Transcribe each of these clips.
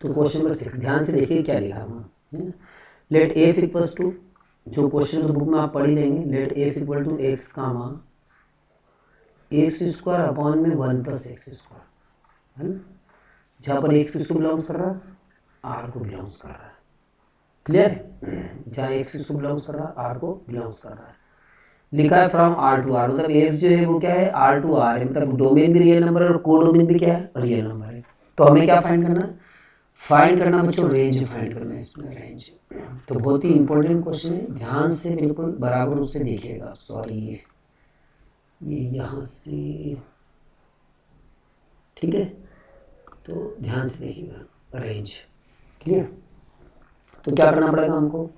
तो question number 6 ध्यान से देखिए क्या लिखा है। लेट एफ इक्वल्स टू, जो क्वेश्चन तो बुक में आप पढ़ ही लेंगे, let f equal to x comma x square upon में 1 प्लस एक्स स्क्वायर, है ना, जहाँ पर एक्स किसको बिलोंग्स कर रहा है, आर को बिलोंग्स कर रहा है। क्लियर है, जहाँ एक्स किसको बिलोंग्स कर रहा है, आर को बिलोंग्स कर रहा है। लिखा है फ्रॉम आर टू आर, मतलब एफ जो है वो क्या है, आर टू आर है, मतलब डोमेन भी रियल नंबर है और को डोमेन भी क्या है, रियल नंबर है। तो हमें क्या फाइंड करना है, फाइंड करना बच्चों रेंज फाइंड करना है इसमें, रेंज। तो बहुत ही इंपॉर्टेंट क्वेश्चन है, ध्यान से बिल्कुल बराबर उससे देखिएगा। सॉरी ये यहाँ से, ठीक है, तो ध्यान से देखिएगा रेंज। क्लियर, तो क्या करना पड़ेगा हमको,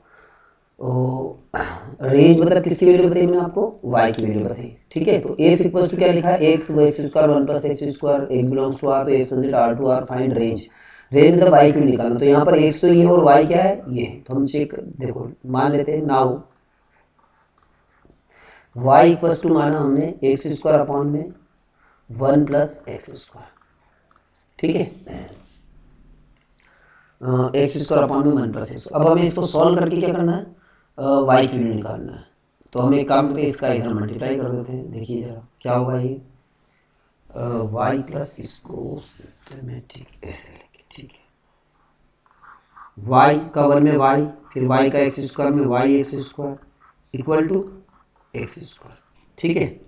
रेंज मतलब किसकी वैल्यू बताई मैंने आपको, y की वैल्यू बताई। ठीक है, तो f इक्वल्स टू क्या लिखा है, x square 1 plus x square, x belongs to R, तो x is R to R, find range. Range मतलब y की वैल्यू निकालना। तो यहाँ पर x तो ये है और y क्या है, ये है। तो हम चेक देखो मान लेते हैं, नाउ y इक्वल्स टू माना हमने एक्स स्क्वायर अपॉन में 1 प्लस एक्स स्क्वायर। ठीक है, एक्स स्क्वायर अपॉन में 1 प्लस एक्स। अब हमें इसको सॉल्व करके क्या करना है, y की वैल्यू निकालना है। तो हम एक काम करते हैं, इसका इधर मल्टीप्लाई कर देते हैं। देखिए जरा क्या होगा ये, y प्लस, इसको सिस्टमेटिक ऐसे लिखे, ठीक है, y का 1 में y, फिर y का एक्स स्क्वायर में y x square equal to x square. ठीक है,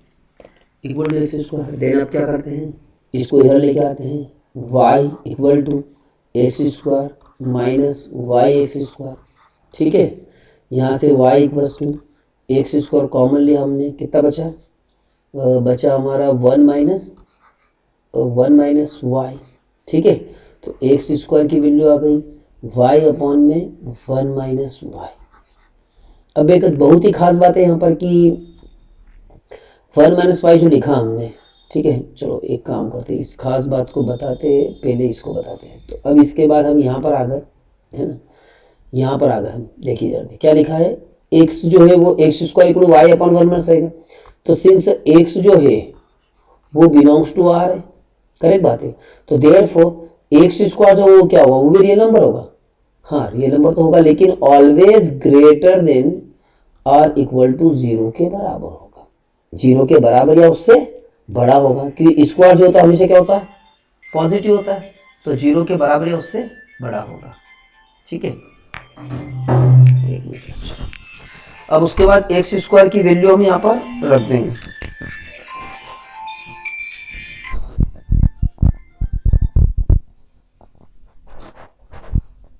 equal to x square. Then आप क्या करते हैं, इसको इधर लेके आते हैं, y equal to x square minus y x square. ठीक है, यहाँ से y equals to x square common लिया हमने, कितना बचा, बचा हमारा 1 माइनस वाई। ठीक है, तो एक्स स्क्वायर की वैल्यू आ गई y अपॉन में 1 माइनस वाई। अब एक बहुत ही खास बात है यहाँ पर कि 1 माइनस वाई जो लिखा हमने, ठीक है, चलो एक काम करते हैं, इस खास बात को बताते पहले इसको बताते हैं। तो अब इसके बाद हम यहाँ पर आ गए, है ना, यहाँ पर आ गए हम, देखिए जल्दी क्या लिखा है, x जो है वो x square equal y upon 1 minus y का। तो सिंस x जो है वो बिलोंग्स टू आर है, करेक्ट बात है, तो देयरफॉर एक्स स्क्वायर जो वो क्या होगा, वो भी रियल नंबर होगा। हाँ रियल नंबर तो होगा, लेकिन always greater than or equal to 0 के बराबर होगा, 0 के बराबर या उससे बड़ा होगा, क्योंकि स्क्वायर जो होता है हमेशा क्या होता है, पॉजिटिव होता है, तो 0 के बराबर या उससे बड़ा होगा। ठीक है, एक मिनट। अब उसके बाद एक्स स्क्वायर की वैल्यू हम यहाँ पर रख देंगे।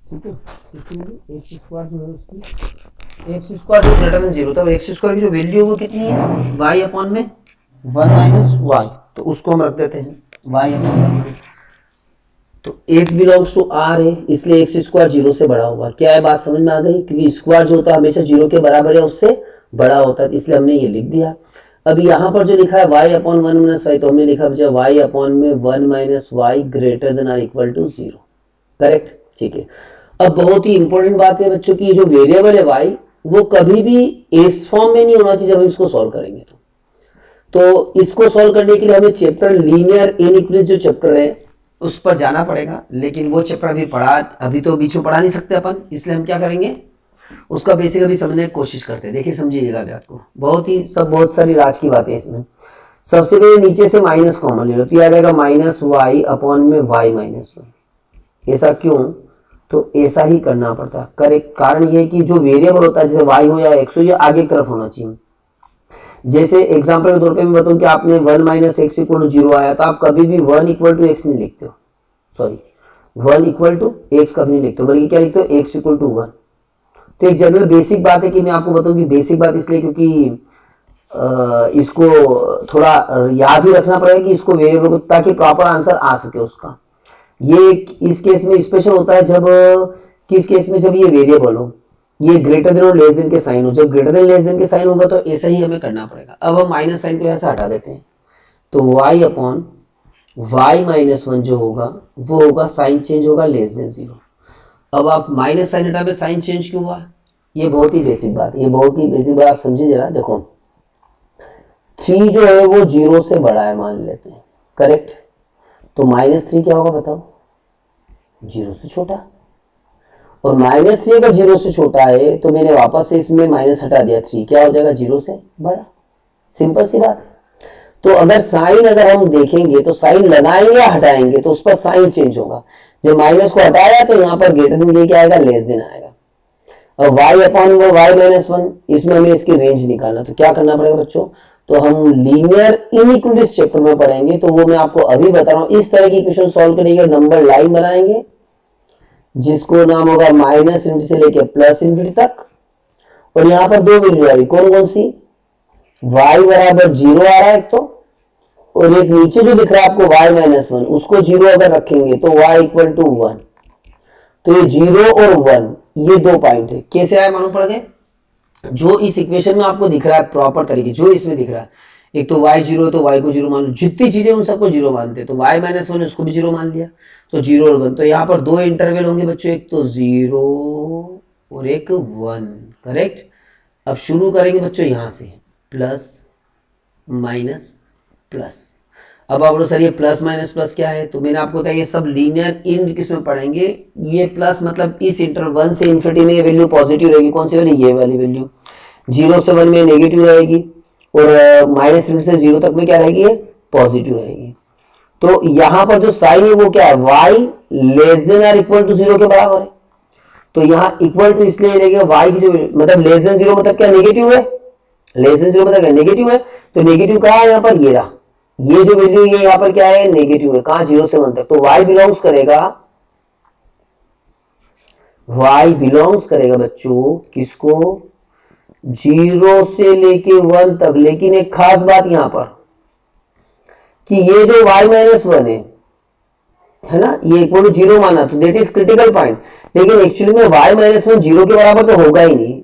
ठीक है, इसलिए एक्स स्क्वायर जो है उसकी, एक्स स्क्वायर जो ग्रेटर देन 0, तब एक्स स्क्वायर की जो वैल्यू है वो कितनी है, वाई अपॉन में 1 माइनस वाई, तो उसको हम रख देते हैं वाई अपॉन 1 माइनस। तो x बिलोंग्स टू r है, इसलिए एक्स स्क्वायर 0 से बड़ा होगा। क्या है बात समझ में आ गई, क्योंकि स्क्वायर जो होता है हमेशा 0 के बराबर या उससे बड़ा होता है, इसलिए हमने ये लिख दिया। अब यहाँ पर जो लिखा है y अपॉन 1 माइनस वाई, तो हमने लिखा बचा y अपॉन में 1 minus y greater than or equal to 0, correct. ठीक है, अब बहुत ही इंपॉर्टेंट बात है बच्चों की, जो वेरिएबल है y वो कभी भी इस फॉर्म में नहीं होना चाहिए जब हम इसको सॉल्व करेंगे। तो इसको सॉल्व करने के लिए हमें चैप्टर लीनियर इनइक्वालिटी जो चैप्टर है उस पर जाना पड़ेगा, लेकिन वो चैप्टर अभी तो बीच में पढ़ा नहीं सकते अपन, इसलिए हम क्या करेंगे, उसका बेसिक अभी समझने की कोशिश करते हैं। देखिए समझिएगा बात को, बहुत सारी राज की बातें इसमें। सबसे पहले नीचे से माइनस कॉमन ले लो, तो आ जाएगा माइनस वाई अपॉन में वाई माइनस वाई। ऐसा क्यों, तो ऐसा ही करना पड़ता है, करेक्ट। कारण ये है कि जो वेरिएबल होता है, जैसे वाई हो या एक्स हो, ये आगे की तरफ होना चाहिए। जैसे एग्जांपल के तौर पे मैं बताऊं कि आपने 1 माइनस एक्स इक्वल टू 0 आया, तो आप कभी भी 1 इक्वल टू एक्स नहीं लिखते हो, सॉरी 1 इक्वल टू एक्स कभी नहीं लिखते हो, बल्कि क्या लिखते हो, एक्स इक्वल टू 1। तो एक जनरल बेसिक बात है कि मैं आपको बताऊं कि बेसिक बात इसलिए क्योंकि इसको थोड़ा याद ही रखना पड़ेगा कि इसको वेरिएबल को, ताकि प्रॉपर आंसर आ सके उसका। ये इस केस में स्पेशल होता है जब, किस केस में, जब ये वेरिएबल हो, ये ग्रेटर देन और लेस देन के साइन हो। जब ग्रेटर देन लेस देन के साइन होगा तो ऐसा ही हमें करना पड़ेगा। अब हम माइनस साइन को यहाँ से हटा देते हैं, तो y अपॉन वाई माइनस 1 जो होगा वो होगा, साइन चेंज होगा लेस देन 0। अब आप माइनस साइन हटा पे साइन चेंज क्यों हुआ, ये बहुत ही बेसिक बात है, ये बहुत ही बेसिक बात आप समझिए जरा। देखो 3 जो है वो 0 से बड़ा है मान लेते हैं, करेक्ट, तो -3 क्या होगा बताओ, 0 से छोटा, और -3 अगर 0 से छोटा है तो मैंने वापस से इसमें माइनस हटा दिया, 3 क्या हो जाएगा 0 से बड़ा। सिंपल सी बात है। तो अगर साइन अगर हम देखेंगे तो साइन लगाएंगे या हटाएंगे तो उस पर साइन चेंज होगा। जब माइनस को हटाया तो यहाँ पर ग्रेटर देन ये क्या आएगा, लेस देन आएगा। अब y अपॉन y माइनस 1, इसमें हमें इसकी रेंज निकालना, तो क्या करना पड़ेगा बच्चों, तो हम लीनियर इनइक्वालिटीज चैप्टर में पढ़ेंगे, तो वो मैं आपको अभी बता रहा हूँ। इस तरह की इक्वेशन सॉल्व करेंगे, नंबर लाइन बनाएंगे जिसको नाम होगा माइनस इनफिनिटी से लेके प्लस इनफिनिटी तक, और यहाँ पर दो वैल्यू आ रही, कौन कौन सी, y बराबर 0 आ रहा है एक तो, और एक नीचे जो दिख रहा है आपको y माइनस 1, उसको 0 अगर रखेंगे तो y इक्वल टू 1। तो ये 0 और 1 ये दो पॉइंट है, कैसे आए मालूम पड़ गए, जो इस इक्वेशन में आपको दिख रहा है प्रॉपर तरीके, जो इसमें दिख रहा है, एक तो y 0 तो y को 0 मान लो, जितनी चीजें उन सबको 0 मानते हैं, तो y माइनस 1 उसको भी 0 मान लिया, तो 0 और 1। तो यहाँ पर दो इंटरवल होंगे बच्चों, एक तो 0 और एक 1, करेक्ट। अब शुरू करेंगे बच्चों यहाँ से, प्लस माइनस प्लस। अब आप बोलो सर ये प्लस माइनस प्लस क्या है, तो मैंने आपको बताया ये सब लीनियर इन किसमें पढ़ेंगे। ये प्लस मतलब इस इंटरवल 1 से इन्फिनिटी में ये वैल्यू पॉजिटिव रहेगी, कौन सी वाली, ये वाली वैल्यू। 0 से 1 में नेगेटिव रहेगी, और माइनस से 0 तक में क्या रहेगी, ये पॉजिटिव रहेगी। तो यहाँ पर जो साइन है वो क्या है, y लेस देन और इक्वल टू 0 के बराबर है। तो यहाँ इक्वल टू इसलिए रहेगा y की जो मतलब लेस देन 0 मतलब क्या, नेगेटिव है, लेस देन 0 मतलब क्या, नेगेटिव है। तो नेगेटिव कहाँ है, यहाँ पर ये रहा, ये जो वैल्यू ये यहाँ पर क्या है, नेगेटिव है, कहाँ 0 से 1 तक। तो y बिलोंग्स करेगा, y बिलोंग्स करेगा बच्चों किसको, 0 से लेके 1 तक। लेकिन एक खास बात यहाँ पर कि ये जो y माइनस 1 है ना, ये इक्वल टू 0 माना, तो दैट इज क्रिटिकल पॉइंट। लेकिन एक्चुअली में y माइनस 1 0 के बराबर तो होगा ही नहीं,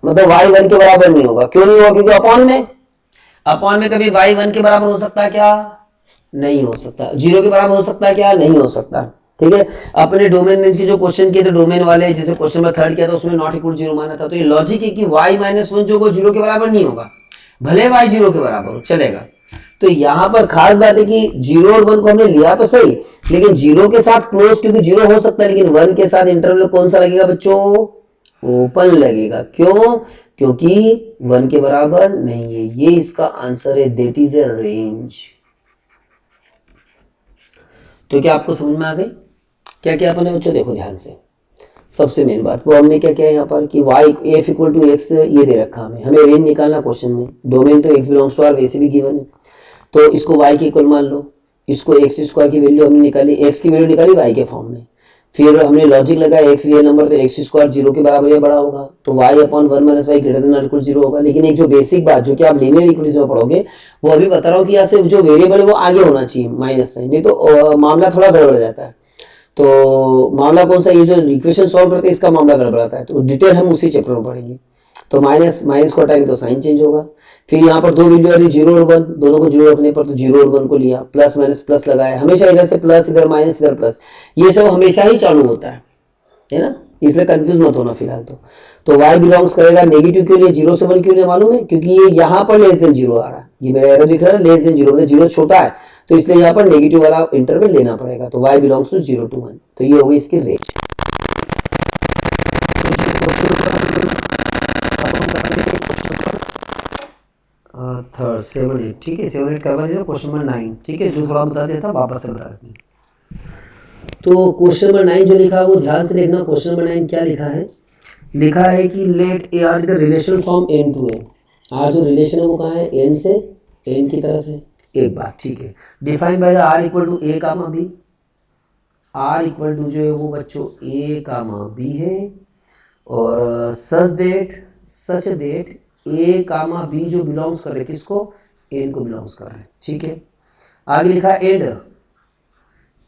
मतलब y 1 के बराबर नहीं होगा। क्यों नहीं होगा, क्योंकि अपॉन में कभी y 1 के बराबर हो सकता है क्या, नहीं हो सकता। 0 के बराबर हो सकता है क्या, नहीं हो सकता। ठीक है, अपने डोमेन रेंज के जो क्वेश्चन किए थे डोमेन वाले, जैसे क्वेश्चन नंबर 3 किया था उसमें नॉट इक्वल 0 माना था। तो ये लॉजिक है कि y माइनस 1 जो को 0 के बराबर नहीं होगा, भले y 0 के बराबर हो चलेगा। तो यहाँ पर खास बात है कि 0 और 1 को हमने लिया तो सही, लेकिन 0 के साथ क्लोज, क्योंकि 0 हो सकता है, लेकिन 1 के साथ इंटरवल कौन सा लगेगा बच्चों, ओपन लगेगा। क्यों, क्योंकि 1 के बराबर नहीं है। ये इसका आंसर है, दैट इज ए रेंज। तो क्या आपको समझ में आ गई, क्या क्या अपन ने बच्चों, देखो ध्यान से। सबसे मेन बात वो हमने क्या किया यहाँ पर कि y f equal to x ये दे रखा, हमें रेंज निकालना क्वेश्चन में। डोमेन तो x बिलोंग्स टू r वैसे भी गिवन है, तो इसको y के इक्वल मान लो, इसको एक्स स्क्वायर की वैल्यू हमने निकाली, x की वैल्यू निकाली y के फॉर्म में, फिर हमने लॉजिक लगाया x रियल नंबर तो एक्स स्क्वायर 0 के बराबर या बड़ा होगा, तो y upon 1 minus y greater than और इक्वल 0 होगा। लेकिन एक जो बेसिक बात जो कि आप लीनियर इक्वेशन में पढ़ोगे, वो अभी बता रहा हूँ कि यहाँ से जो वेरिएबल है वो आगे होना चाहिए माइनस साइन, नहीं तो मामला थोड़ा गड़बड़ जाता है। तो मामला कौन सा, ये जो इक्वेशन सॉल्व करते हैं इसका मामला गड़बड़ाता है, तो डिटेल हम उसी चैप्टर में पढ़ेंगे। तो माइनस माइनस को हटाएंगे तो साइन चेंज होगा। फिर यहाँ पर दो वैल्यू आ रही, 0 और 1, दोनों को 0 रखने पर तो 0 और 1 को लिया, प्लस माइनस प्लस लगाया, हमेशा इधर से प्लस इधर माइनस इधर प्लस, ये सब हमेशा ही चालू होता है ना, इसलिए कंफ्यूज मत होना फिलहाल। तो y बिलोंग्स करेगा नेगेटिव क्यों लिए, 0 से 1 क्यों लिए मालूम है, क्योंकि ये यहाँ पर लेस देन 0 आ रहा है, ये मेरा एरो दिख रहा है लेस देन 0, मतलब 0 छोटा है, तो इसलिए यहाँ पर नेगेटिव वाला इंटरवल लेना पड़ेगा। तो y बिलोंग्स टू 0 to 1, तो ये होगी इसकी रेंज। थर्ड 7 8, ठीक है 7 8 करवा दिया। क्वेश्चन नंबर 9, ठीक है, जो थोड़ा बता देता वापस से बता देते हैं। तो क्वेश्चन नंबर 9 जो लिखा है वो ध्यान से देखना। क्वेश्चन नंबर 9 क्या लिखा है, लिखा है कि let a R the relation from N to N. R जो रिलेशन है वो कहाँ है, एन से एन की तरफ है। एक बात, ठीक है, define by the R equal to a comma b. R equal to जो है वो बच्चों ए कामा बी है, और such that a comma b जो बिलोंग्स कर रहे हैं किसको, एन को बिलोंग्स कर रहे हैं, ठीक है। आगे लिखा है and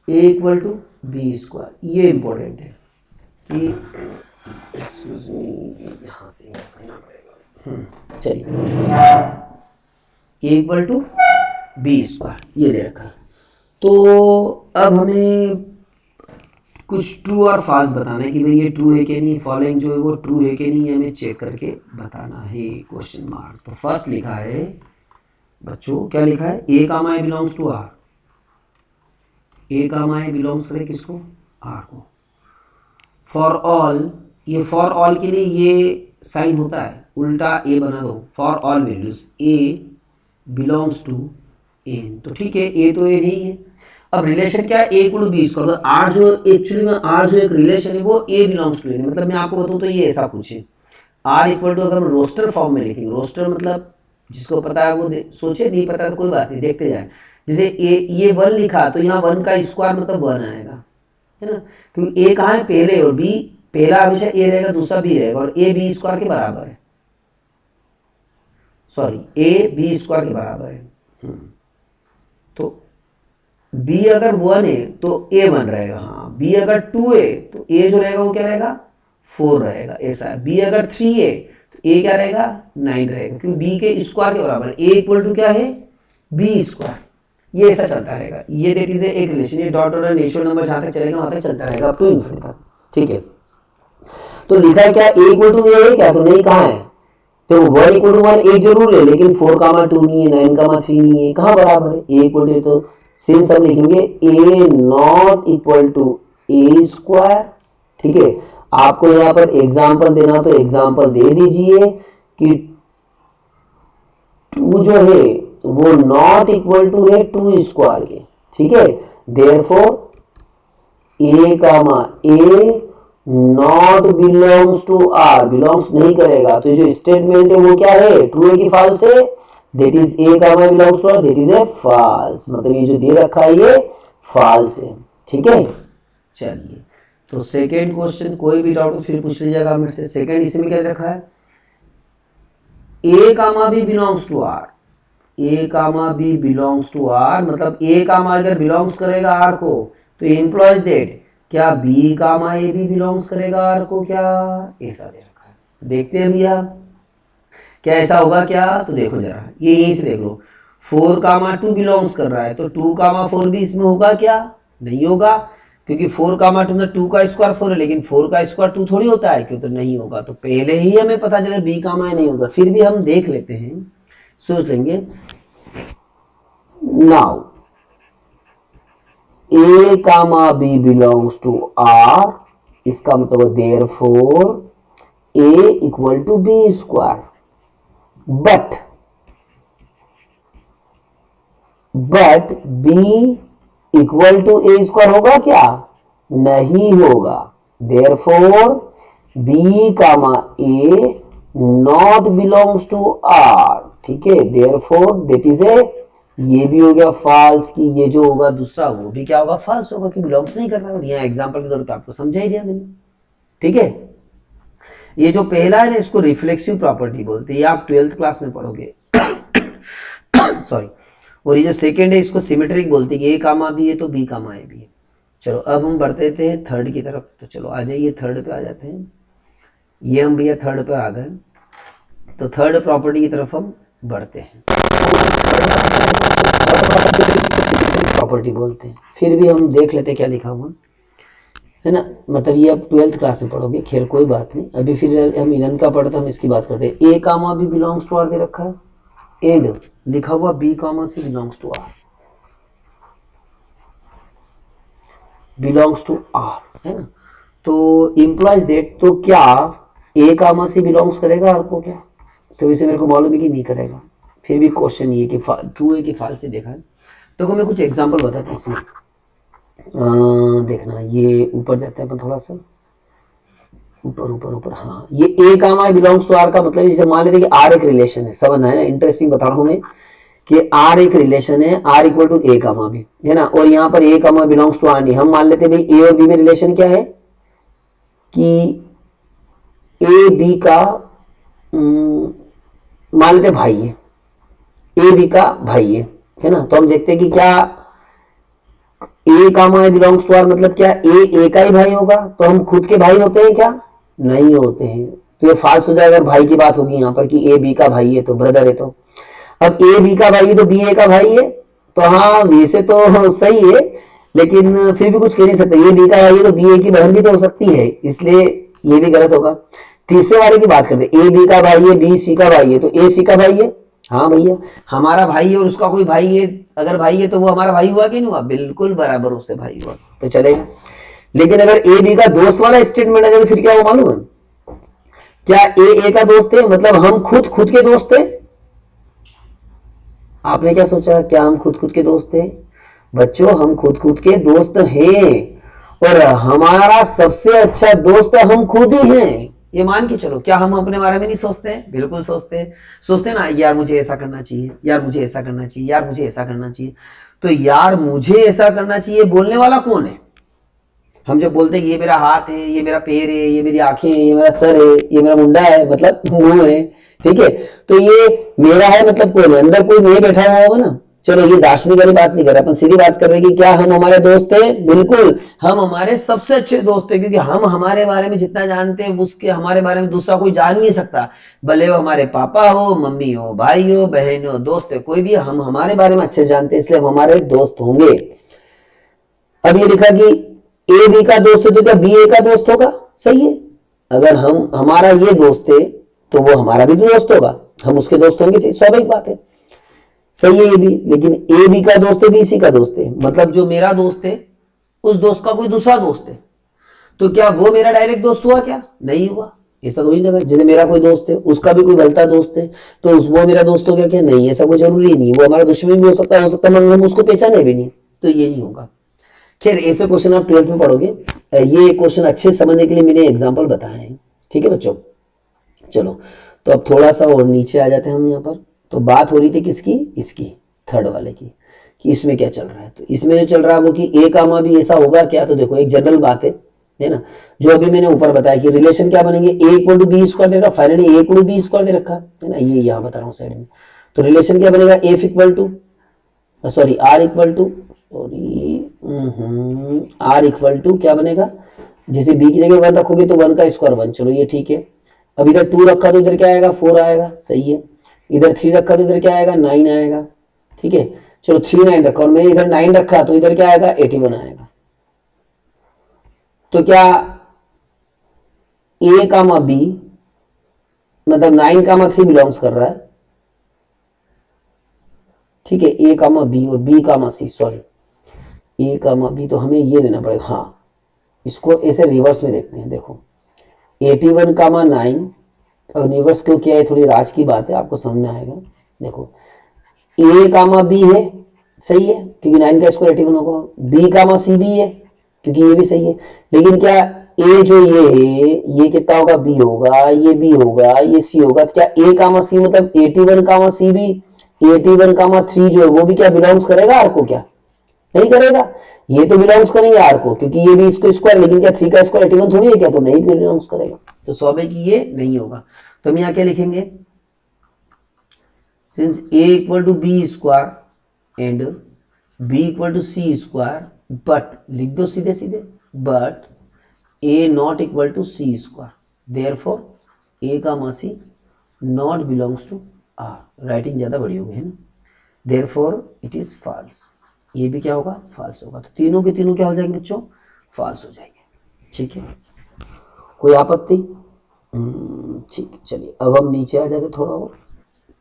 a equal to b square. ये इंपॉर्टेंट है कि यहाँ से करना पड़ेगा, चलिए a equal to b square ये दे रखा। तो अब हमें कुछ ट्रू और फॉल्स बताना है कि भाई ये ट्रू है कि नहीं, फॉलोइंग जो है वो ट्रू है कि नहीं, हमें चेक करके बताना है, क्वेश्चन मार्क। तो फर्स्ट लिखा है बच्चों, क्या लिखा है, a comma a belongs to R. A comma a belongs करे किसको, आर को। फॉर ऑल, ये फॉर ऑल के लिए ये साइन होता है, उल्टा ए बना दो, for all values a belongs to N. तो ठीक है, ए तो ए नहीं है। अब रिलेशन क्या है, ए इक्वल टू बी स्क्वायर। मतलब आर जो एक्चुअली में आर जो एक रिलेशन है वो ए बिलोंग्स टू एन। मतलब मैं आपको बताऊँ तो ये ऐसा कुछ है, आर इक्वल टू, अगर हम रोस्टर फॉर्म में लिखेंगे, रोस्टर मतलब जिसको पता है वो सोचे, नहीं पता तो कोई बात नहीं, देखते जाए। जैसे ये 1 लिखा तो यहाँ 1 का स्क्वायर मतलब 1 आएगा, है ना, क्योंकि ए कहाँ है पहले, और बी पहला हमेशा ए रहेगा, दूसरा बी रहेगा, और ए बी स्क्वायर के बराबर है, सॉरी ए बी स्क्वायर के बराबर है। तो b अगर 1 है तो a 1 रहेगा, हाँ। b अगर 2 है तो a जो रहेगा वो क्या रहेगा, 4 रहेगा, ऐसा है। b अगर 3 है तो a क्या रहेगा, 9 रहेगा, क्योंकि b के स्क्वायर के बराबर है। a इक्वल टू क्या है, b स्क्वायर। ये ऐसा चलता रहेगा, ये दैट इज एक रिलेशन, ये डॉट और नेचुरल नंबर जहां तक चलेगा वहां तक चलता रहेगा अप टू इनफिनिटी तक, ठीक है। तो लिखा है क्या, a इक्वल टू a है क्या, तो नहीं, कहाँ है, तो 1 इक्वल टू 1 एक जरूर है, लेकिन 4, 2 नहीं है, 9, 3 नहीं है, कहाँ बराबर है, a इक्वल टू, तो सिंस हम लिखेंगे a not equal to a square, ठीक है। आपको यहाँ पर एग्जाम्पल देना तो एग्जाम्पल दे दीजिए कि 2 जो है वो नॉट इक्वल टू है 2 स्क्वायर के, ठीक है। Therefore a comma a not belongs to R, belongs नहीं करेगा, तो ये जो स्टेटमेंट है वो क्या है, ट्रू है कि फॉल्स है, that is a comma belongs to R, that is a false. मतलब ये जो दे रखा है ये फॉल्स है, ठीक है। चलिए, तो सेकेंड क्वेश्चन, कोई भी डाउट फिर पूछ लीजिएगा मेरे से। सेकेंड इसमें क्या रखा है, a comma b belongs to R, a comma b belongs to R, मतलब ए कामा अगर बिलोंग्स करेगा आर को तो इम्प्लॉइज दैट क्या बी कामा ए भी बिलोंग्स करेगा आर को, क्या, ऐसा दे रखा है। तो देखते हैं भैया क्या ऐसा होगा क्या, तो देखो जरा, ये यहीं से देख लो, 4, 2 बिलोंग्स कर रहा है, तो 2, 4 भी इसमें होगा क्या, नहीं होगा, क्योंकि 4, 2 में 2 का स्क्वायर 4 है, लेकिन 4 का स्क्वायर 2 थोड़ी होता है, क्यों, तो नहीं होगा। तो पहले ही हमें पता चला बी कामा नहीं होगा, फिर भी हम देख लेते हैं, सोच लेंगे। Now a comma b belongs to r, इसका मतलब therefore a equal to b square, but b equal to a square होगा क्या, नहीं होगा। Therefore b comma a not belongs to r, ठीक है। देयरफॉर दैट इज ए, ये भी हो गया फॉल्स, कि ये जो होगा दूसरा वो भी क्या होगा, फॉल्स होगा, कि बिलोंग्स नहीं कर रहा है। और यहाँ एग्जांपल के तौर पे आपको समझा ही दिया मैंने, ठीक है। ये जो पहला है ना, इसको रिफ्लेक्सिव प्रॉपर्टी बोलते हैं, ये आप 12th क्लास में पढ़ोगे सॉरी। और ये जो सेकेंड है इसको सिमेट्रिक बोलते हैं, ए कामा बी है तो बी कामा ए भी है। चलो अब हम बढ़ते थे थर्ड की तरफ, तो चलो आ जाइए थर्ड पे आ जाते हैं। ये हम भैया थर्ड पे आ गए, तो थर्ड प्रॉपर्टी की तरफ हम बढ़ते हैं। प्रॉपर्टी बोलते हैं, फिर भी हम देख लेते हैं क्या लिखा हुआ है ना, मतलब ये आप 12th क्लास में पढ़ोगे, खैर कोई बात नहीं। अभी फिर हम इनन का पढ़ते, हम इसकी बात करते हैं। A comma b belongs to R दे रखा है, एंड लिखा हुआ b comma c belongs to R, belongs to R, है ना। तो इम्प्लाइज दैट, तो क्या ए कामा सी बिलोंग्स करेगा आर को क्या, तो वैसे मेरे को मालूम है कि नहीं करेगा, फिर भी क्वेश्चन ये कि ट्रू है कि फॉल्स है देखा है। तो मैं कुछ एग्जांपल बताता हूँ उसमें, देखना ये ऊपर जाते हैं अपन थोड़ा सा, ऊपर ऊपर ऊपर, हाँ। ये ए कामा बिलोंग्स टू आर का मतलब जैसे मान लेते कि आर एक रिलेशन है, समझना है ना, इंटरेस्टिंग बता रहा हूँ मैं कि आर एक रिलेशन है, R equal to a comma b, है ना। और यहाँ पर a comma belongs to R नहीं, हम मान लेते भाई ए और बी में रिलेशन क्या है कि ए बी का मान लेते भाई है, ए बी का भाई है ना। तो हम देखते हैं कि क्या ए कामा बिलोंग्स टू आर मतलब क्या ए का ही भाई होगा, तो हम खुद के भाई होते हैं क्या, नहीं होते हैं, तो ये फॉल्स हो जाएगा। अगर भाई की बात होगी यहाँ पर कि ए बी का भाई है तो ब्रदर है, तो अब ए बी का भाई है तो बी ए का भाई है, तो हाँ वैसे तो सही है, लेकिन फिर भी कुछ कह नहीं सकते, ए बी का भाई है तो बी ए की बहन भी तो हो सकती है, इसलिए ये भी गलत होगा। तीसरे वाले की बात करते, ए बी का भाई है बी सी का भाई है तो ए सी का भाई है, हाँ भैया हमारा भाई है और उसका कोई भाई है, अगर भाई है तो वो हमारा भाई हुआ कि नहीं हुआ, बिल्कुल बराबर उससे भाई हुआ, तो चलेगा। लेकिन अगर ए बी का दोस्त वाला स्टेटमेंट है तो फिर क्या हो मालूम है? क्या ए का दोस्त है, मतलब हम खुद खुद के दोस्त थे? आपने क्या सोचा, क्या हम खुद खुद के दोस्त थे? बच्चों हम खुद खुद के दोस्त हैं, और हमारा सबसे अच्छा दोस्त हम खुद ही हैं, ये मान के चलो। क्या हम अपने बारे में नहीं सोचते हैं? बिल्कुल सोचते हैं। सोचते हैं ना, यार मुझे ऐसा करना चाहिए, यार मुझे ऐसा करना चाहिए, यार मुझे ऐसा करना चाहिए। तो यार मुझे ऐसा करना चाहिए बोलने वाला कौन है? हम जब बोलते हैं ये मेरा हाथ है, ये मेरा पैर है, ये मेरी आंखें हैं, ये मेरा सर है, ये मेरा मुंडा है, मतलब मुंह है, ठीक है, तो ये मेरा है मतलब कौन है? अंदर कोई मैं बैठा हुआ होगा ना। चलो ये दार्शनिक वाली बात नहीं कर रहे, अपन सीधी बात कर रहे हैं कि क्या हम हमारे दोस्त हैं? बिल्कुल, हम हमारे सबसे अच्छे दोस्त हैं, क्योंकि हम हमारे बारे में जितना जानते हैं उसके हमारे बारे में दूसरा कोई जान नहीं सकता। भले वो हमारे पापा हो, मम्मी हो, भाई हो, बहन हो, दोस्त है, कोई भी, हम हमारे बारे में अच्छे जानते हैं, इसलिए हम हमारे दोस्त होंगे। अब ये लिखा कि ए बी का दोस्त है तो क्या बी ए का दोस्त होगा? सही है। अगर हम हमारा ये दोस्त है तो वो हमारा भी दोस्त होगा, हम उसके दोस्त होंगे, स्वाभाविक बात है। सही है ये भी। लेकिन ए बी का दोस्त है, बी सी का दोस्त है, मतलब जो मेरा दोस्त है उस दोस्त का कोई दूसरा दोस्त है, तो क्या वो मेरा डायरेक्ट दोस्त हुआ? क्या नहीं हुआ। ऐसा तो ही जगह, जैसे मेरा कोई दोस्त है उसका भी कोई गलता दोस्त है तो वो मेरा दोस्त हो गया क्या? नहीं, ऐसा कोई जरूरी नहीं। वो हमारा दुश्मन भी हो सकता है मगर हम उसको पहचाने भी नहीं, तो ये नहीं होगा। खैर ऐसे क्वेश्चन आप 12th में पढ़ोगे, ये क्वेश्चन अच्छे समझने के लिए मैंने एग्जाम्पल बताए हैं, ठीक है बच्चों। चलो तो अब थोड़ा सा और नीचे आ जाते हैं हम यहाँ पर। तो बात हो रही थी किसकी? इसकी, थर्ड वाले की, कि इसमें क्या चल रहा है। तो इसमें जो चल रहा है वो कि ए कामा भी ऐसा होगा क्या? तो देखो एक जनरल बात है ना, जो अभी मैंने ऊपर बताया कि रिलेशन क्या बनेंगे, a equal to b square दे रखा, finally a equal to b square दे रखा है ना, ये यहाँ बता रहा हूँ साइड में। तो रिलेशन क्या बनेगा, f equal to sorry R equal to R equal to क्या बनेगा, जैसे बी की जगह 1 रखोगे तो 1 का स्क्वायर 1, चलो ये ठीक है। अब इधर 2 रखा तो इधर क्या आएगा, 4 आएगा, सही है। इधर 3 रखा तो इधर क्या आएगा, 9 आएगा, ठीक है। चलो 3 9 रखा और मैंने इधर 9 रखा तो इधर क्या आएगा, 81 आएगा। तो क्या ए कामा बी मतलब 9 कामा 3 बिलोंग्स कर रहा है, ठीक है, ए कामा बी और बी कामा सी, सॉरी ए कामा बी, तो हमें ये लेना पड़ेगा। हाँ इसको ऐसे रिवर्स में देखते हैं, देखो 81 कामा 9, और रिवर्स क्यों किया है थोड़ी राज की बात है, आपको समझ में आएगा। देखो ए कामा बी है, सही है, क्योंकि 9 का स्क्वायर 81 होगा। बी कामा सी भी है क्योंकि ये भी सही है। लेकिन क्या ए जो ये है ये कितना होगा, बी होगा, ये बी होगा, ये सी होगा, तो क्या ए कामा सी मतलब 81 कामा सी भी 81 कामा 3 जो है वो भी क्या बिलोंग्स करेगा आर को? क्या नहीं करेगा? ये तो बिलोंग्स करेंगे आर को, क्योंकि ये भी इसको स्क्वायर, लेकिन क्या 3 का स्क्वायर 81 थोड़ी है क्या, तो नहीं बिलोंग्स करेगा, तो स्वाभाविक ये नहीं होगा। तो हम यहाँ क्या लिखेंगे, since a equal to b square and b equal to c square, but लिख दो सीधे सीधे, but a not equal to c square, therefore a का मासी not belongs to r। Writing ज्यादा बड़ी हो गई है ना, देयरफॉर इट इज फॉल्स। ये भी क्या होगा, फॉल्स होगा। तो तीनों के तीनों क्या हो जाएंगे बच्चों, फॉल्स हो जाएंगे, ठीक है। कोई आपत्ति? ठीक, चलिए अब हम नीचे आ जाते थोड़ा और।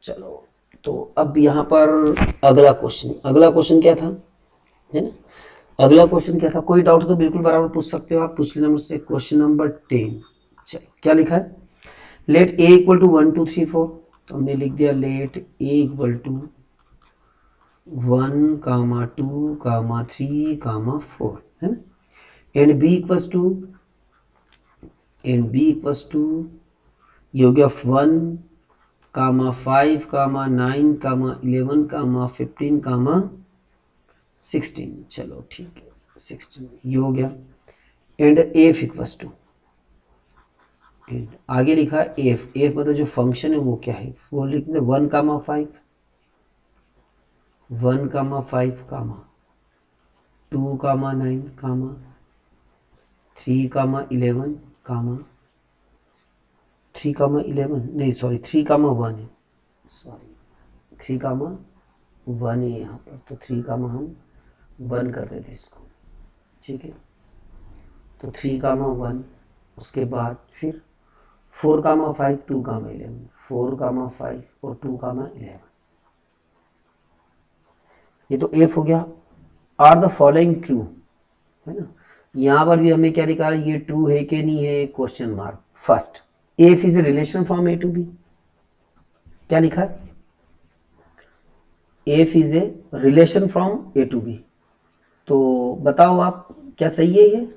चलो तो अब यहाँ पर अगला क्वेश्चन क्या था, है ना, अगला क्वेश्चन क्या था? कोई डाउट तो बिल्कुल बराबर पूछ सकते हो आप, पूछ लेना मुझसे। क्वेश्चन नंबर 10, चलो क्या लिखा है, लेट ए इक्वल टू 1 2 3 4, तो हमने लिख दिया लेट ए इक्वल टू 1 2 3 4, है ना, एंड बी इक्वल्स टू ये हो गया 1 5 9 11 15 16, चलो ठीक है 16 ये हो गया। एंड एफ इक्वल्स टू, आगे लिखा एफ मतलब जो फंक्शन है वो क्या है, वो लिख दे 1 5 2 9 3 11 नहीं सॉरी 3 1 है, सॉरी 3 1 है यहाँ पर, तो 3 हम 1 कर देते इसको, ठीक है। तो 3 1, उसके बाद फिर 4 5 2 11, 4 5 और 2 11, ये तो एफ हो गया। आर द फॉलोइंग ट्रू, है ना, यहां पर भी हमें क्या लिखा है, ये ट्रू है कि नहीं है, question mark. First, f is a relation from a to b, क्या लिखा है, f is a relation from a to b. तो बताओ आप क्या सही है, ये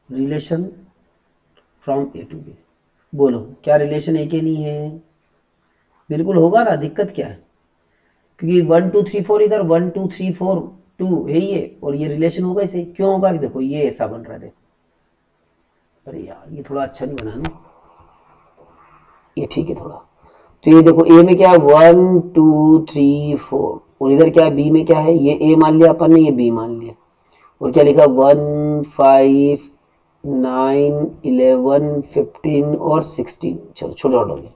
relation from a to b, बोलो क्या रिलेशन है कि नहीं है, बिल्कुल होगा ना, दिक्कत क्या है, क्योंकि 1 2 3 4 इधर 1 2 3 4 2 है ये, और ये रिलेशन होगा इसे, क्यों होगा, देखो ये ऐसा बन रहा है, देखो, अरे यार ये थोड़ा अच्छा नहीं बना ना, ये ठीक है थोड़ा। तो ये देखो ए में क्या है 1 2 3 4, और इधर क्या है बी में क्या है, ये ए मान लिया अपन ने, ये बी मान लिया, और क्या लिखा 1 5 9 11 15 और 16, चलो छोटा छोटा हो गया।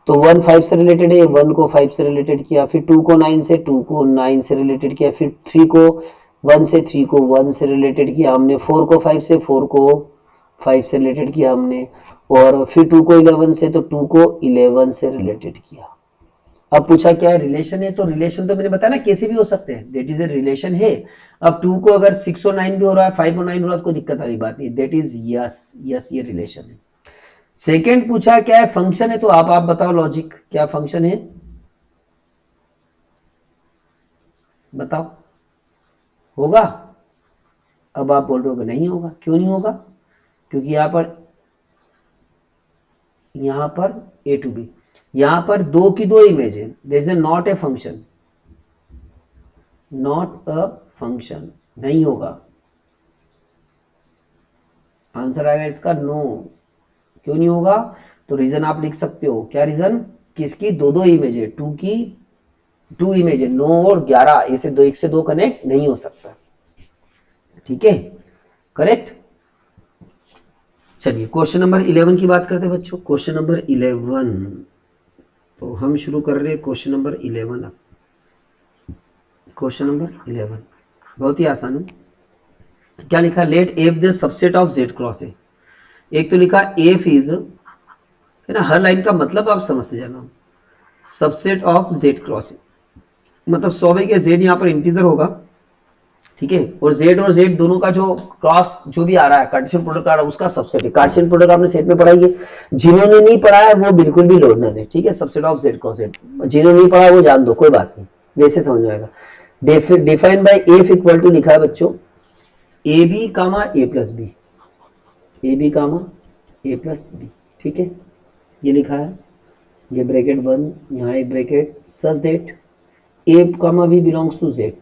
तो 1 5 से रिलेटेड है, 1 को 5 से रिलेटेड किया, फिर 2 को 9 से, 2 को 9 से रिलेटेड किया, फिर 3 को 1 से, 3 को 1 से रिलेटेड किया हमने, 4 को 5 से, 4 को 5 से रिलेटेड किया हमने, और फिर 2 को 11 से, तो 2 को 11 से रिलेटेड किया। अब पूछा क्या है, रिलेशन है, तो रिलेशन तो मैंने बताया ना कैसे भी हो सकते हैं, दैट इज ए रिलेशन है। अब 2 को अगर 6 और 9 भी हो रहा है, 5 और 9 हो रहा है, तो कोई दिक्कत वाली बात नहीं, दैट इज यस, यस ये रिलेशन है। सेकेंड पूछा क्या है, फंक्शन है, तो आप बताओ लॉजिक, क्या फंक्शन है, बताओ होगा। अब आप बोल रहे हो कि नहीं होगा, क्यों नहीं होगा, क्योंकि यहां पर ए टू बी, यहां पर दो की दो इमेज है, this is not a function, not a function, नहीं होगा, आंसर आएगा इसका नो। क्यों नहीं होगा, तो रीजन आप लिख सकते हो, क्या रीजन, किसकी, दो दो इमेज है, 2 की 2 इमेज है, 9 और 11, ऐसे दो, एक से दो कनेक्ट नहीं हो सकता, ठीक है, करेक्ट। चलिए क्वेश्चन नंबर 11 की बात करते हैं बच्चों, क्वेश्चन नंबर 11, तो हम शुरू कर रहे हैं क्वेश्चन नंबर 11। अब क्वेश्चन नंबर 11 बहुत ही आसान है, क्या लिखा, let f the subset of Z cross a, एक तो लिखा एफ इज, है ना, हर लाइन का मतलब आप समझते जाना, सबसेट ऑफ जेड क्रॉस ए, मतलब स्वाभाविक है जेड यहाँ पर इंटीजर होगा, ठीक है, और जेड दोनों का जो क्रॉस जो भी आ रहा है, कार्टेशियन प्रोडक्ट आ रहा है, उसका सबसेट है। कार्टेशियन प्रोडक्ट आपने सेट में पढ़ाई है, जिन्होंने नहीं पढ़ा है वो बिल्कुल भी लोड ना दे, ठीक है, subset of Z cross Z, जिन्होंने नहीं पढ़ा वो जान दो, कोई बात नहीं, वैसे समझ में आएगा। Define by f equal to लिखा है बच्चों, a b comma a plus b, a b comma a plus b, ठीक है, ये लिखा है, ये ब्रैकेट 1, यहाँ एक bracket, such that a comma b belongs to Z,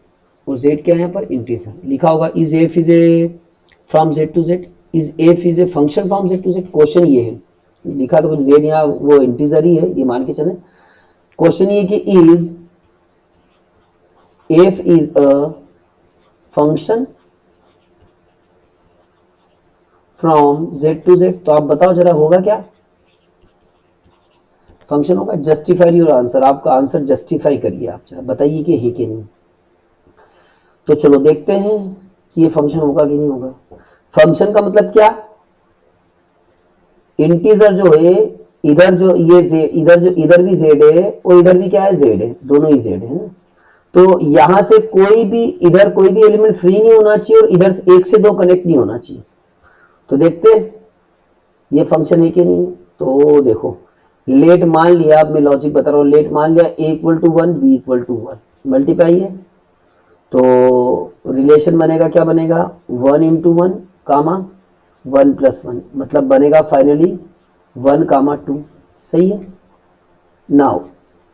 और जेड क्या है यहाँ पर, इंटीजर लिखा होगा, is f is a from Z to Z, is f is a function from Z to Z, question ये है, ये लिखा तो जेड यहाँ वो इंटीजर ही है, ये मान के चले, क्वेश्चन ये कि is f is a function from Z to Z, तो आप बताओ जरा होगा क्या, फंक्शन होगा, जस्टिफाई योर आंसर, आपका आंसर जस्टिफाई करिए, आप जरा बताइए कि है कि नहीं। तो चलो देखते हैं कि ये फंक्शन होगा कि नहीं होगा। फंक्शन का मतलब क्या, इंटीजर जो है, इधर जो ये जेड, इधर भी जेड है और इधर भी क्या है, जेड है, दोनों ही जेड है ना, तो यहां से कोई भी, इधर कोई भी एलिमेंट फ्री नहीं होना चाहिए और इधर से एक से दो कनेक्ट नहीं होना चाहिए। तो देखते हैं ये फंक्शन है कि नहीं। तो देखो लेट मान लिया, अब मैं लॉजिक बता रहा हूं, लेट मान लिया a equal to 1 b equal to 1, multiply है, तो रिलेशन बनेगा, क्या बनेगा, 1 इंटू 1 कामा 1 प्लस 1, मतलब बनेगा फाइनली 1 कामा 2, सही है। नाउ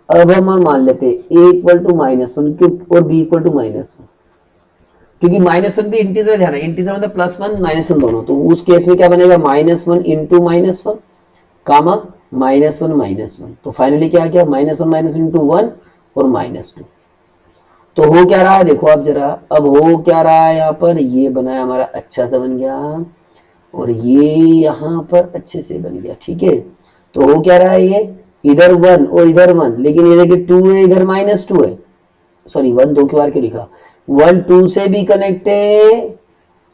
अब हम मान लेते हैं a इक्वल टू -1 और b इक्वल टू -1, क्योंकि -1 भी इंटीजर, ध्यान है इंटीजर मतलब +1 -1 दोनों, तो उस केस में क्या बनेगा, -1 इंटू -1 कामा -1 तो फाइनली क्या क्या, -1 इंटू 1 और -2, तो हो क्या रहा है, देखो आप जरा, अब हो क्या रहा है यहाँ पर, ये बनाया हमारा अच्छा सा बन गया, और ये यहाँ पर अच्छे से बन गया, ठीक है। तो हो क्या रहा है, ये इधर 1 और इधर 1, लेकिन ये देखिए 2 है, इधर -2 है, सॉरी 1 दो की बार क्यों लिखा, 1 2 से भी कनेक्ट है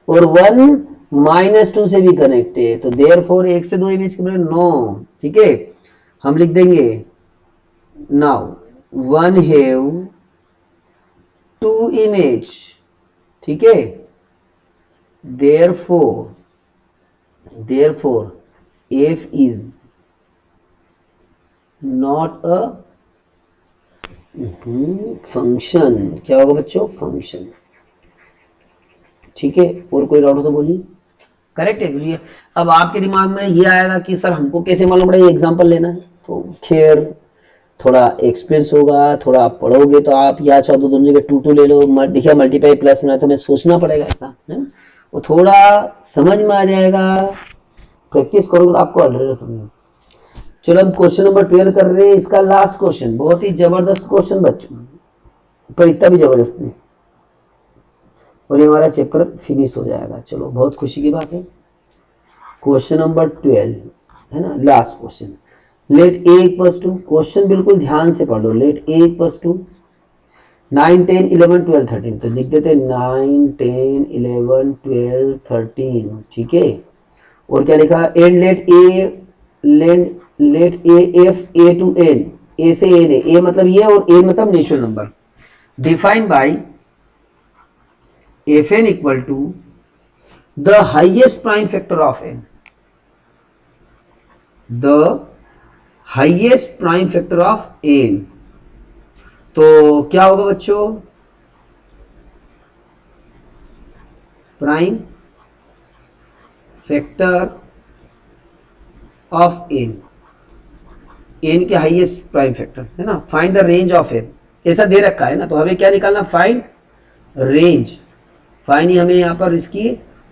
और 1 -2 से भी कनेक्ट है, तो देयरफॉर एक से दो इमेज के बराबर 9, ठीक है, हम लिख देंगे नाउ 1 हैव 2 इमेज, ठीक है, therefore f is not a function. क्या होगा बच्चों? फंक्शन। ठीक है, और कोई डाउट हो तो बोलिए। करेक्ट है ये। अब आपके दिमाग में ये आएगा कि सर हमको कैसे मालूम पड़ेगा एग्जांपल लेना है, तो खैर थोड़ा एक्सपीरियंस होगा, थोड़ा आप पढ़ोगे तो आप या चाहो तो दोनों जगह 2 2 ले लो। देखिए मल्टीप्लाई प्लस में तो हमें सोचना पड़ेगा ऐसा, है ना, वो थोड़ा समझ में आ जाएगा। प्रैक्टिस करोगे तो आपको ऑलरेडी समझ। चलो हम क्वेश्चन नंबर 12 कर रहे हैं, इसका लास्ट क्वेश्चन। बहुत ही जबरदस्त क्वेश्चन बच्चों, पर इतना भी जबरदस्त नहीं, और ये हमारा चैप्टर फिनिश हो जाएगा। चलो बहुत खुशी की बात है। क्वेश्चन नंबर 12 है ना, last question. Let A equals to, question बिल्कुल ध्यान से पढ़ लो। लेट ए इक्वल्स टू 9 10 11 12 13, तो लिख देते 9 10 11 12 13। ठीक है, और क्या लिखा? And let A f A to N, A से एन है, ए मतलब ये और एन मतलब natural number, defined by f n equal to the highest prime factor of n, the highest prime factor of n. तो क्या होगा बच्चों? Prime factor of n, n के हाईएस्ट प्राइम फैक्टर है ना। Find the range of n, ऐसा दे रखा है ना, तो हमें क्या निकालना? Find range. फाइंड हमें यहां पर इसकी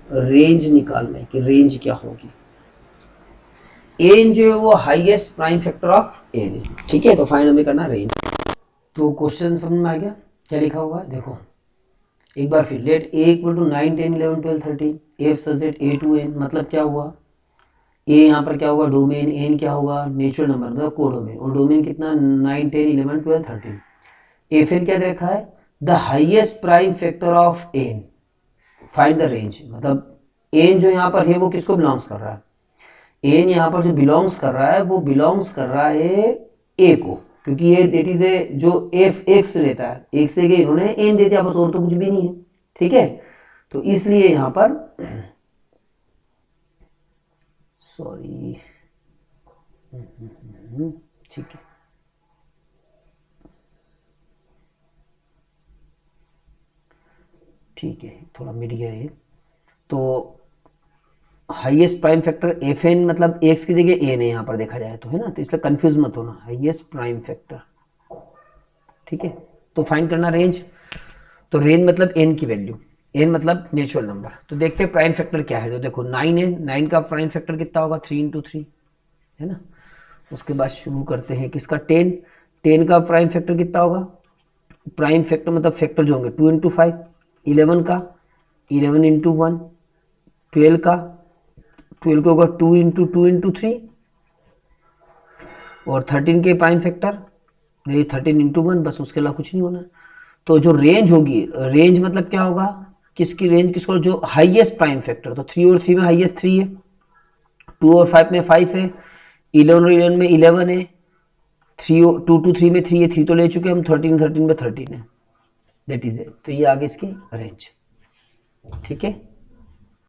रेंज निकालना है कि रेंज क्या होगी। एन जो है वो highest prime factor of n है। ठीक है, तो फाइंड हमें करना रेंज। तो क्वेश्चन समझ में आ गया क्या लिखा हुआ है? देखो एक बार फिर। Let a equal to 9 10 11 12 13 f such a to n, मतलब क्या हुआ? ए यहाँ पर क्या होगा? डोमेन। एन क्या होगा? नेचुरल नंबर मतलब कोडोमेन। और डोमेन कितना? 9 10 11 12 13। एफ एन क्या दे रखा है? The highest prime factor of n. Find the range, मतलब एन जो यहाँ पर है वो किसको बिलोंग्स कर रहा है? एन यहाँ पर जो बिलोंग्स कर रहा है वो बिलोंग्स कर रहा है ए को, क्योंकि ये दैट इज ए जो एफ एक्स रहता है, एक से इन्होंने एन दे दिया बस, और तो कुछ भी नहीं है। ठीक है, तो इसलिए यहां पर सॉरी, ठीक है, ठीक है, थोड़ा मिट गया ये। तो highest prime factor f n मतलब एक्स की जगह एन है यहाँ पर देखा जाए तो, है ना, तो इसलिए कंफ्यूज मत होना, हाईएस्ट प्राइम फैक्टर। ठीक है, तो फाइंड करना रेंज। तो रेंज मतलब एन की वैल्यू, एन मतलब नेचुरल नंबर। तो देखते हैं प्राइम फैक्टर क्या है। तो देखो 9 है, 9 का प्राइम फैक्टर कितना होगा? 3 इंटू 3, है ना। उसके बाद शुरू करते हैं किसका? 10। 10 का प्राइम फैक्टर कितना होगा? प्राइम फैक्टर मतलब फैक्टर जो होंगे 2 इंटू 5। 11 का 11 इंटू 1। 12 का 12 का होगा 2 इंटू 2 इंटू 3। और 13 के प्राइम फैक्टर ये 13 इंटू 1, बस उसके अलावा कुछ नहीं होना। तो जो रेंज होगी, रेंज मतलब क्या होगा? किसकी रेंज किसको? जो हाईएस्ट प्राइम फैक्टर। तो 3 और 3 में हाईएस्ट 3 है, 2 और 5 में 5 है, 11 और 11 में 11 है, 2 2 3 में 3 है, 3 तो ले चुके हम, 13 13 में 13 है, दैट इज है। तो ये आगे इसकी रेंज। ठीक है।